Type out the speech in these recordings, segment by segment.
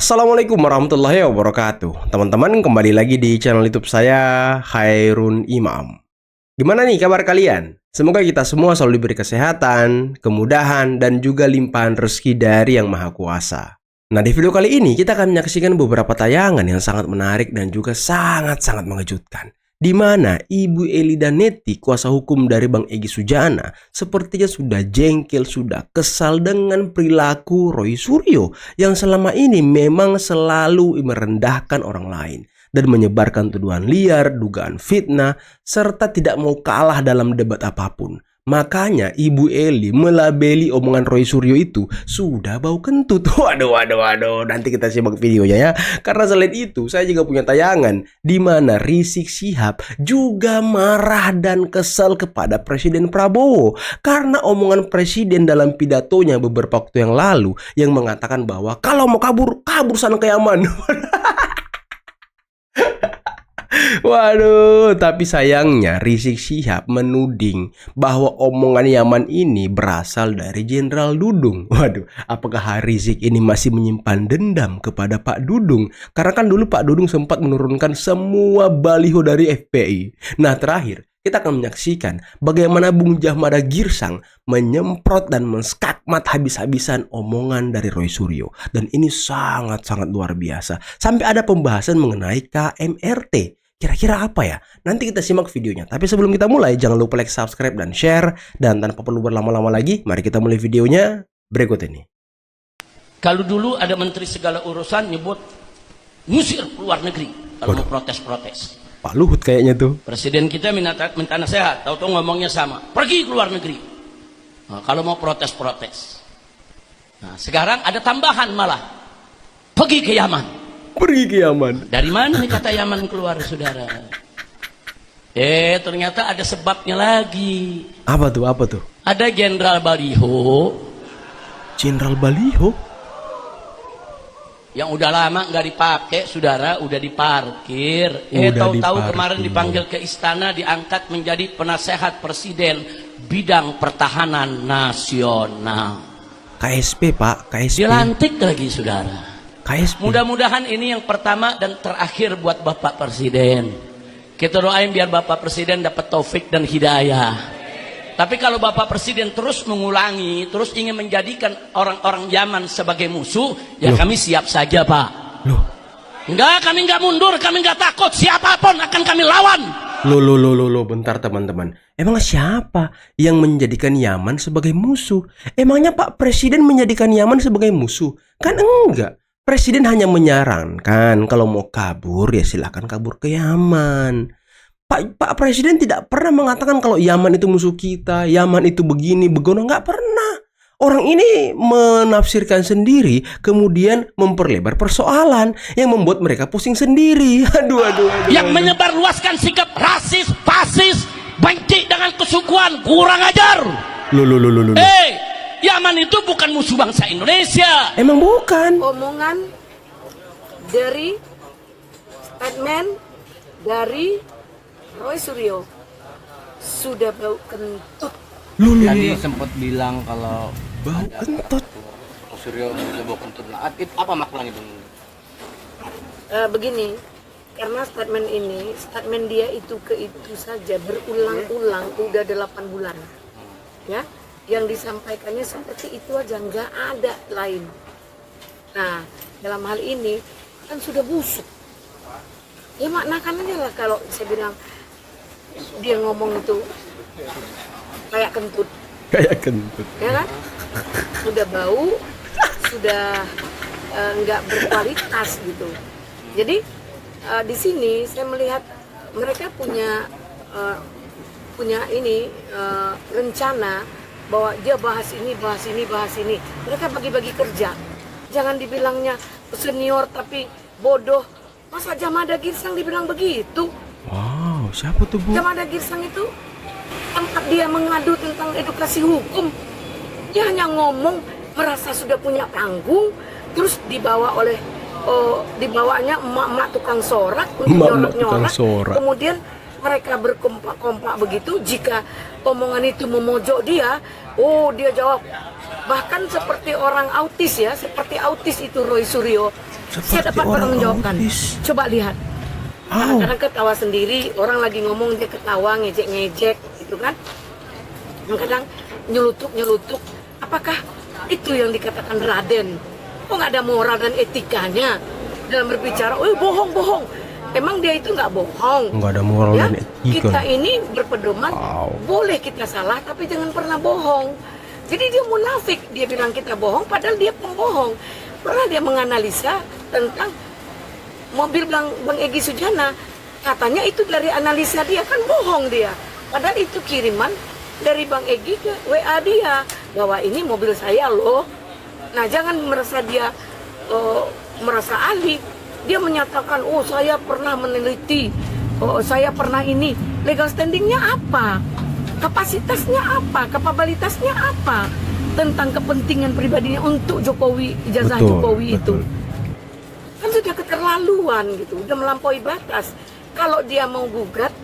Assalamualaikum warahmatullahi wabarakatuh. Teman-teman, kembali lagi di channel YouTube saya, Khairun Imam. Gimana nih kabar kalian? Semoga kita semua selalu diberi kesehatan, kemudahan, dan juga limpahan rezeki dari Yang Maha Kuasa. Nah, di video kali ini kita akan menyaksikan beberapa tayangan yang sangat menarik dan juga sangat-sangat mengejutkan. Di mana Ibu Elida Neti, kuasa hukum dari Bang Egy Sujana, sepertinya sudah jengkel, sudah kesal dengan perilaku Roy Suryo yang selama ini memang selalu merendahkan orang lain dan menyebarkan tuduhan liar, dugaan fitnah, serta tidak mau kalah dalam debat apapun. Makanya Ibu Eli melabeli omongan Roy Suryo itu sudah bau kentut. Waduh. Nanti kita simak videonya ya. Karena selain itu saya juga punya tayangan di mana Rizik Syihab juga marah dan kesal kepada Presiden Prabowo karena omongan Presiden dalam pidatonya beberapa waktu yang lalu yang mengatakan bahwa kalau mau kabur sana ke Yaman. Waduh, tapi sayangnya Rizik Syihab menuding bahwa omongan Yaman ini berasal dari Jenderal Dudung. Waduh, apakah Rizik ini masih menyimpan dendam kepada Pak Dudung? Karena kan dulu Pak Dudung sempat menurunkan semua baliho dari FPI. Nah, terakhir kita akan menyaksikan bagaimana Bung Jahmada Girsang menyemprot dan menskakmat habis-habisan omongan dari Roy Suryo. Dan ini sangat-sangat luar biasa. Sampai ada pembahasan mengenai KMRT. Kira-kira apa ya? Nanti kita simak videonya. Tapi sebelum kita mulai, jangan lupa like, subscribe, dan share. Dan tanpa perlu berlama-lama lagi, mari kita mulai videonya berikut ini. Kalau dulu ada menteri segala urusan nyebut ngusir keluar negeri kalau mau protes-protes. Pak Luhut kayaknya tuh. Presiden kita minta nasihat, tahu-tahu ngomongnya sama, pergi keluar negeri. Nah, kalau mau protes-protes. Nah, sekarang ada tambahan malah, pergi ke Yaman. Pergi ke Yaman. Dari mana nih kata Yaman keluar, saudara? Ternyata ada sebabnya lagi. Apa tuh? Ada Jenderal Baliho. Jenderal Baliho? Yang udah lama nggak dipakai, saudara, udah diparkir. Tahu-tahu kemarin dipanggil ke istana, diangkat menjadi penasehat presiden bidang pertahanan nasional. KSP, Pak, KSP. Dilantik lagi, saudara. KSP. Mudah-mudahan ini yang pertama dan terakhir buat Bapak Presiden. Kita doain biar Bapak Presiden dapat taufik dan hidayah. Tapi kalau Bapak Presiden terus mengulangi, terus ingin menjadikan orang-orang Yaman sebagai musuh, ya kami siap saja, Pak. Enggak, kami enggak mundur, kami enggak takut. Siapapun akan kami lawan. Bentar teman-teman. Emang siapa yang menjadikan Yaman sebagai musuh? Emangnya Pak Presiden menjadikan Yaman sebagai musuh? Kan enggak. Presiden hanya menyarankan kalau mau kabur ya silahkan kabur ke Yaman. Pak Presiden tidak pernah mengatakan kalau Yaman itu musuh kita, Yaman itu begini, begono, nggak pernah. Orang ini menafsirkan sendiri, kemudian memperlebar persoalan yang membuat mereka pusing sendiri. Aduh. Yang menyebarluaskan sikap rasis, fasis, benci dengan kesukuan, kurang ajar. Yaman itu bukan musuh bangsa Indonesia. Emang bukan. Omongan dari statement dari Roy Suryo sudah bau kentut. Tadi sempat bilang kalau bau kentut. Suryo sudah bau kentut. Nah, apa maknanya Bang? Begini, karena statement dia itu saja berulang-ulang udah 8 bulan. Ya. Yang disampaikannya seperti itu aja, nggak ada lain. Nah, dalam hal ini kan sudah busuk. Ya maknakan aja lah kalau saya bilang dia ngomong itu kayak kentut. Ya kan? Sudah bau, sudah nggak berkualitas gitu. Jadi di sini saya melihat mereka punya rencana bahwa dia bahas ini. Mereka bagi-bagi kerja. Jangan dibilangnya senior tapi bodoh. Masa Jahmada Girsang dibilang begitu? Wow, siapa tuh, Bu? Jahmada Girsang itu tempat dia mengadu tentang edukasi hukum. Dia hanya ngomong merasa sudah punya panggung, terus dibawanya emak-emak tukang sorak, nyorak-nyorak. Kemudian mereka berkompak-kompak begitu, jika omongan itu memojok dia, oh dia jawab. Bahkan seperti orang autis ya, seperti autis itu Roy Suryo. Saya dapat menjawabkan. Coba lihat. Kadang-kadang ketawa sendiri, orang lagi ngomong dia ketawa, ngejek-ngejek gitu kan. Kadang-kadang nyelutuk-nyelutuk. Apakah itu yang dikatakan Raden? Oh, nggak ada moral dan etikanya dalam berbicara. Oh, bohong-bohong. Emang dia itu nggak bohong. Nggak ada moral Ya, dan etika. kita ini berpedoman, boleh kita salah, tapi jangan pernah bohong. Jadi dia munafik, dia bilang kita bohong, padahal dia pembohong. Pernah dia menganalisa tentang mobil Bang Egy Sujana, katanya itu dari analisa dia, kan bohong dia. Padahal itu kiriman dari Bang Egy ke WA dia, bahwa ini mobil saya loh. Nah, jangan merasa dia merasa ahli. Dia menyatakan, oh saya pernah meneliti, oh saya pernah ini. Legal standingnya apa? Kapasitasnya apa? Kapabilitasnya apa? Tentang kepentingan pribadinya untuk Jokowi, ijazah Jokowi itu. Kan sudah keterlaluan gitu, udah melampaui batas. Kalau dia mau gugat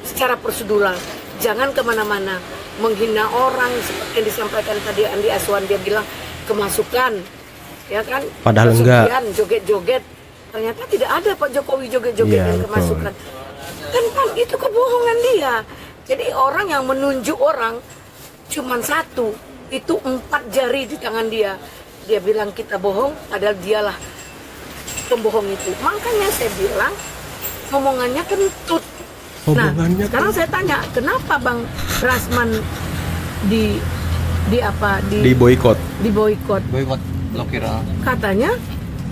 secara prosedural. Jangan kemana-mana menghina orang seperti yang disampaikan tadi Andi Aswan, dia bilang kemasukan, ya kan? Padahal enggak. Joget-joget. Ternyata tidak ada Pak Jokowi joget-joget Iya, dan betul. kemasukan. Kan itu kebohongan dia. Jadi orang yang menunjuk orang cuman satu, itu 4 jari di tangan dia. Dia bilang kita bohong, padahal dialah pembohong itu. Makanya saya bilang omongannya kentut. Nah, Omongannya sekarang saya tanya, kenapa Bang Rasman di boykot. boykot? Boykot blokir. Katanya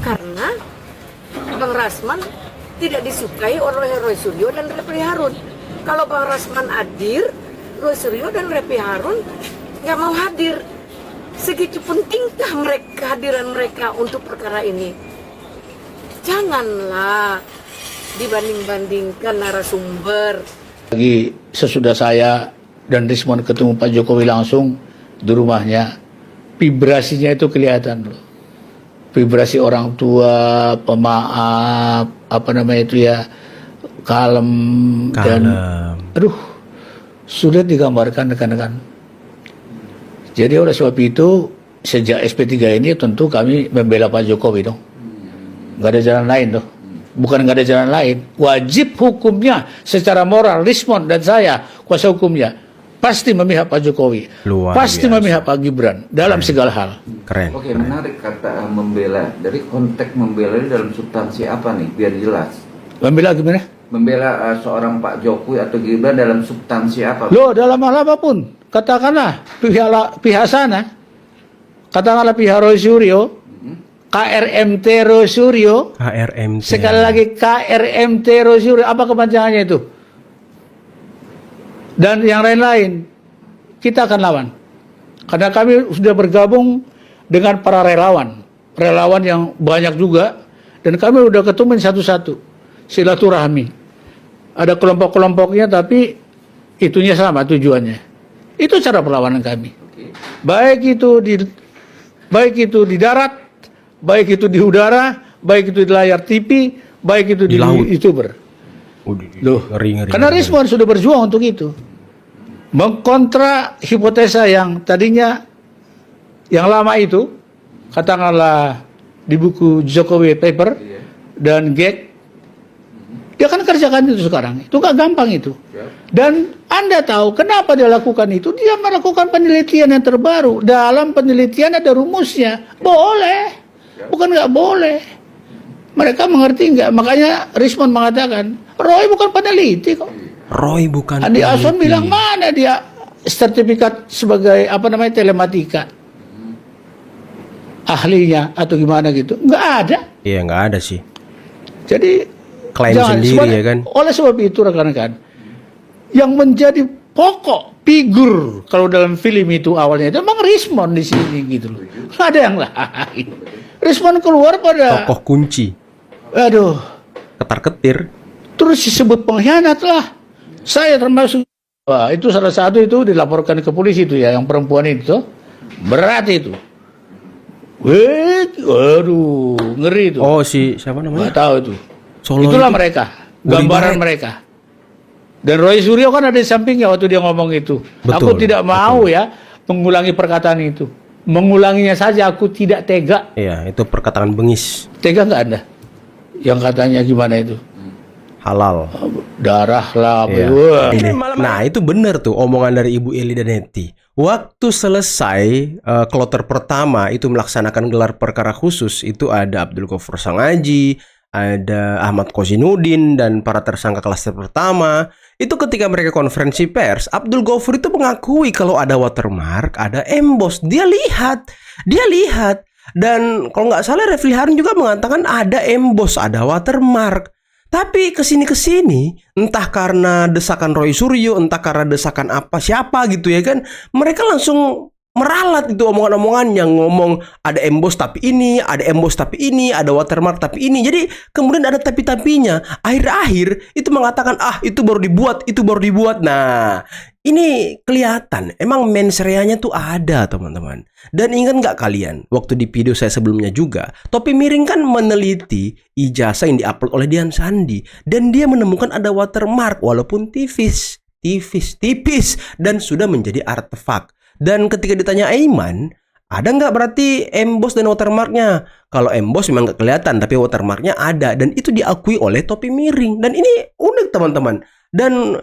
karena Bang Rasman tidak disukai oleh Roy Suryo dan Refli Harun. Kalau Bang Rasman hadir, Roy Suryo dan Refli Harun nggak mau hadir. Segitu pentingkah kehadiran mereka untuk perkara ini? Janganlah dibanding-bandingkan narasumber. Lagi sesudah saya dan Rismon ketemu Pak Jokowi langsung di rumahnya, vibrasinya itu kelihatan loh. Vibrasi orang tua, pemaaf, kalem. Dan aduh, sulit digambarkan rekan-rekan. Jadi oleh sebab itu sejak SP3 ini tentu kami membela Pak Jokowi dong. Nggak ada jalan lain dong. Bukan nggak ada jalan lain, wajib hukumnya secara moral, Rismon dan saya kuasa hukumnya pasti memihak Pak Jokowi, pasti memihak Pak Gibran dalam segala hal. Keren. Oke, menarik kata membela. Dari konteks membela ini dalam substansi apa nih? Biar jelas. Membela gimana? Membela seorang Pak Jokowi atau Gibran dalam substansi apa? Loh, dalam hal apapun, katakanlah pihak sana, katakanlah pihak Roy Suryo, KRMT Roy Suryo, KRMT. sekali lagi KRMT Roy Suryo, apa kepanjangannya itu? Dan yang lain-lain, kita akan lawan. Karena kami sudah bergabung dengan para relawan yang banyak juga, dan kami sudah ketemu satu-satu, silaturahmi. Ada kelompok-kelompoknya, tapi itunya sama tujuannya. Itu cara perlawanan kami. Baik itu di darat, baik itu di udara, baik itu di layar TV, baik itu di laut. YouTuber. Loh, Ngeri. karena Rismon sudah berjuang untuk itu. Mengkontra hipotesa yang tadinya yang lama itu, katakanlah di buku Jokowi Paper dan Gate, dia kan kerjakan itu sekarang. Itu gak gampang itu. Dan Anda tahu kenapa dia lakukan itu? Dia melakukan penelitian yang terbaru. Dalam penelitian ada rumusnya. Boleh. Bukan nggak boleh. Mereka mengerti nggak? Makanya Rismon mengatakan, Roy bukan peneliti kok. Roy bukan. Andi Aswan bilang mana dia sertifikat sebagai telematika, ahlinya atau gimana gitu? Nggak ada. Iya, nggak ada sih. Jadi Klaim sendiri ya kan. Oleh sebab itu rekan-rekan, yang menjadi pokok figur kalau dalam film itu awalnya itu memang Rismon di sini gitu loh. Nggak ada yang lain. Rismon keluar pada Tokoh kunci. aduh, Ketar-ketir. terus disebut pengkhianat lah. Saya termasuk. Wah, itu salah satu itu dilaporkan ke polisi itu ya, yang perempuan itu berat itu. Waduh, ngeri itu. Oh, si siapa namanya? Nggak tahu itu. Solo Itulah itu. mereka. gambaran mereka. Dan Roy Suryo kan ada di sampingnya waktu dia ngomong itu. Aku Betul, tidak mau ya mengulangi perkataan itu. Mengulanginya saja aku tidak tega. Iya, itu perkataan bengis. Tega nggak Anda? Yang katanya gimana itu? Halal. Darah lah. Iya. Wah. Nah, itu benar tuh omongan dari Ibu Eli dan Neti. Waktu selesai kloter pertama itu melaksanakan gelar perkara khusus, itu ada Abdul Ghaffar Sangaji, ada Ahmad Kozinudin dan para tersangka klaster pertama. Itu ketika mereka konferensi pers, Abdul Ghaffar itu mengakui kalau ada watermark, ada emboss. Dia lihat. Dan kalau nggak salah Refli Harun juga mengatakan ada emboss, ada watermark. Tapi kesini entah karena desakan Roy Suryo, entah karena desakan siapa gitu ya kan, mereka langsung meralat itu omongan-omongan yang ngomong ada emboss tapi ini, ada emboss tapi ini, ada watermark tapi ini. Jadi kemudian ada tapi-tapinya. Akhir-akhir itu mengatakan itu baru dibuat. Nah, ini kelihatan emang mensreanya tuh ada, teman-teman. Dan ingat nggak kalian waktu di video saya sebelumnya juga, Topi Miring kan meneliti ijazah yang diupload oleh Dian Sandi dan dia menemukan ada watermark walaupun tipis dan sudah menjadi artefak. Dan ketika ditanya Aiman, ada nggak berarti emboss dan watermarknya? Kalau emboss memang nggak kelihatan, tapi watermarknya ada. Dan itu diakui oleh Topi Miring. Dan ini unik, teman-teman. Dan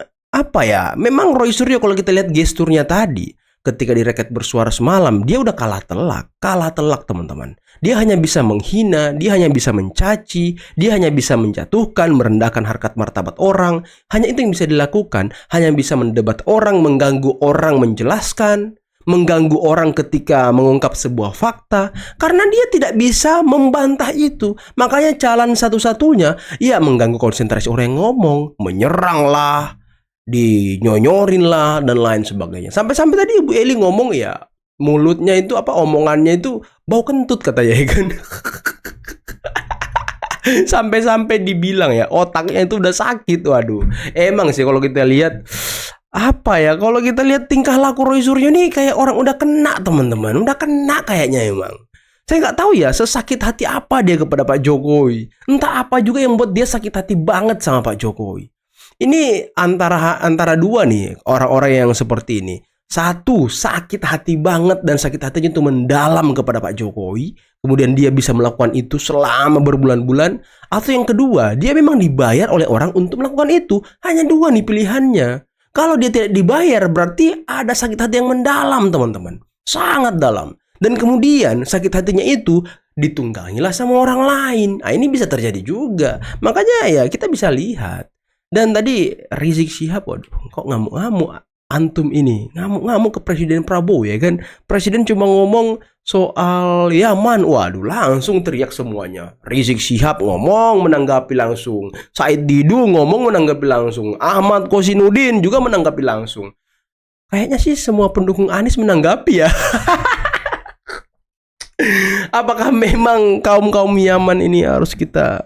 memang Roy Suryo kalau kita lihat gesturnya tadi, ketika di Rakyat Bersuara semalam, dia udah kalah telak, teman-teman. Dia hanya bisa menghina, dia hanya bisa mencaci, dia hanya bisa menjatuhkan, merendahkan harkat martabat orang. Hanya itu yang bisa dilakukan, hanya bisa mendebat orang, mengganggu orang, menjelaskan, mengganggu orang ketika mengungkap sebuah fakta, karena dia tidak bisa membantah itu. Makanya jalan satu-satunya ya mengganggu konsentrasi orang yang ngomong, menyerang lah, dinyonyorin lah dan lain sebagainya. Sampai-sampai tadi Ibu Eli ngomong ya, mulutnya itu omongannya itu bau kentut katanya ya kan. Sampai-sampai dibilang ya otaknya itu udah sakit. Waduh, emang sih kalau kita lihat kalau kita lihat tingkah laku Roy Suryo nih kayak orang udah kena, teman-teman. Udah kena kayaknya emang. Saya nggak tahu ya sesakit hati apa dia kepada Pak Jokowi. Entah apa juga yang membuat dia sakit hati banget sama Pak Jokowi. Ini antara dua nih orang-orang yang seperti ini. Satu, sakit hati banget dan sakit hatinya itu mendalam kepada Pak Jokowi. Kemudian dia bisa melakukan itu selama berbulan-bulan. Atau yang kedua, dia memang dibayar oleh orang untuk melakukan itu. Hanya dua nih pilihannya. Kalau dia tidak dibayar berarti ada sakit hati yang mendalam, teman-teman. Sangat dalam. Dan kemudian sakit hatinya itu ditunggangilah sama orang lain. Nah, ini bisa terjadi juga. Makanya ya kita bisa lihat. Dan tadi Rizik Syihab, waduh, kok ngamuk-ngamuk antum ini. Ngamuk-ngamuk ke Presiden Prabowo ya kan. Presiden cuma ngomong soal Yaman, waduh langsung teriak semuanya. Rizik Syihab ngomong menanggapi langsung. Said Didu ngomong menanggapi langsung. Ahmad Kozinudin juga menanggapi langsung. Kayaknya sih semua pendukung Anies menanggapi ya. Apakah memang kaum-kaum Yaman ini harus kita...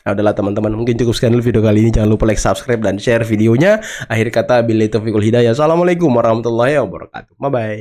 Adalah teman-teman, mungkin cukup sekian dulu video kali ini. Jangan lupa like, subscribe, dan share videonya. Akhir kata, billahi taufiq wal hidayah. Assalamualaikum warahmatullahi wabarakatuh. Bye-bye.